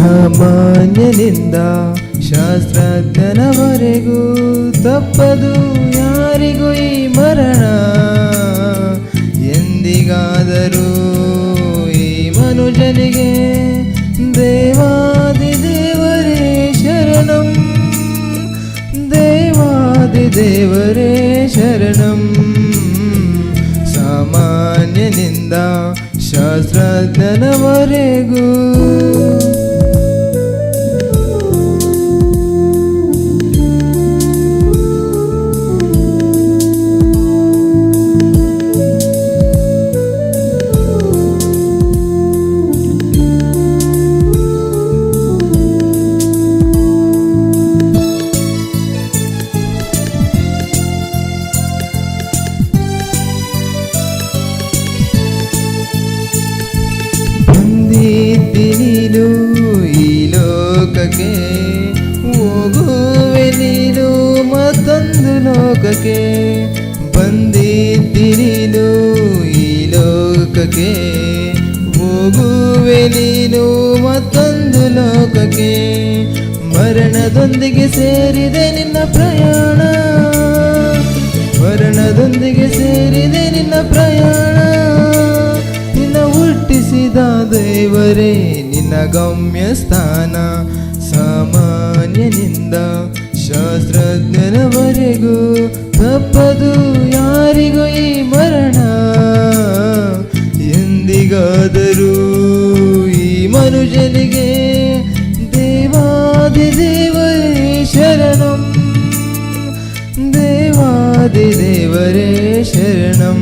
ಸಾಮಾನ್ಯನಿಂದ ಶಾಸ್ತ್ರಜ್ಞನವರೆಗೂ ತಪ್ಪದು ಯಾರಿಗೂ ಈ ಮರಣ. ಎಂದಿಗಾದರೂ ಈ ಮನುಜನಿಗೆ ದೇವಾದಿ ದೇವರೇ ಶರಣಂ, ದೇವಾದಿ ದೇವರೇ ಶರಣಂ. ಸಾಮಾನ್ಯನಿಂದ ಶಾಸ್ತ್ರಜ್ಞನವರೆಗೂ ನೀನು ಈ ಲೋಕಕ್ಕೆ, ಹೋಗುವೆ ನೀನು ಮತ್ತೊಂದು ಲೋಕಕ್ಕೆ. ಬಂದಿದ್ದಿ ನೀನು ಈ ಲೋಕಕ್ಕೆ, ಹೋಗುವೆ ನೀನು ಮತ್ತೊಂದು ಲೋಕಕ್ಕೆ. ಮರಣದೊಂದಿಗೆ ಸೇರಿದೆ ನಿನ್ನ ಪ್ರಯಾಣ, ಮರಣದೊಂದಿಗೆ ಸೇರಿದೆ ನಿನ್ನ ಪ್ರಯಾಣ. ನಿನ್ನ ಹುಟ್ಟಿಸಿದ ದೇವರೇ ನಿನ್ನ ಗಮ್ಯ ಸ್ಥಾನ. ಸಾಮಾನ್ಯನಿಂದ ಶಾಸ್ತ್ರಜ್ಞನವರೆಗೂ ತಪ್ಪದು ಯಾರಿಗೂ ಈ ಮರಣ. ಎಂದಿಗಾದರೂ ಈ ಮನುಷ್ಯನಿಗೆ ದೇವಾದಿ ದೇವರೇ ಶರಣಂ, ದೇವಾದಿ ದೇವರೇ ಶರಣಂ.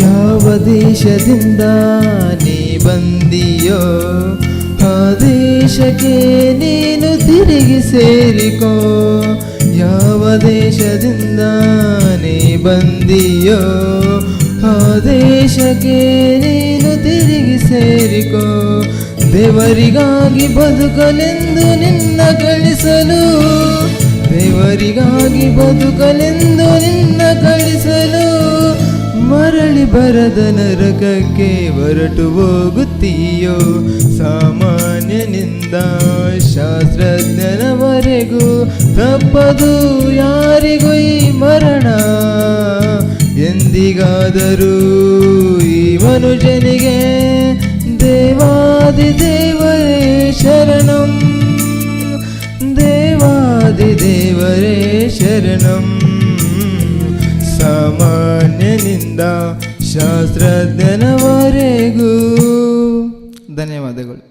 ಯಾವ ದೇಶದಿಂದ ನೀ ಬಂದಿಯೋ ಆ ದೇಶಕ್ಕೆ ನೀನು ತಿರುಗಿ ಸೇರಿಕೋ. ಯಾವ ದೇಶದಿಂದ ನೀ ಬಂದಿಯೋ ಆ ದೇಶಕ್ಕೆ ನೀನು ತಿರುಗಿ ಸೇರಿಕೋ. ದೇವರಿಗಾಗಿ ಬದುಕಲೆಂದು ನಿನ್ನ ಕಳಿಸಲು, ದೇವರಿಗಾಗಿ ಬದುಕಲೆಂದು ನಿನ್ನ ಕಳಿಸಲು. ಮರಳಿ ಬರದ ನರಕಕ್ಕೆ ಹೊರಟು ಹೋಗುತ್ತೀಯೋ. ಸಾಮಾನ್ಯನಿಂದ ಶಾಸ್ತ್ರಜ್ಞನವರೆಗೂ ತಪ್ಪದು ಯಾರಿಗೂ ಈ ಮರಣ. ಎಂದಿಗಾದರೂ ಈ ಮನುಷ್ಯನಿಗೆ ದೇವಾದಿ ದೇವರೇ ಶರಣಂ, ದೇವಾದಿ ದೇವರೇ ಶರಣಂ. ಸಾಮಾನ್ಯನಿಂದ ಶಾಸ್ತ್ರಜ್ಞನವರೆಗೂ. ಧನ್ಯವಾದಗಳು.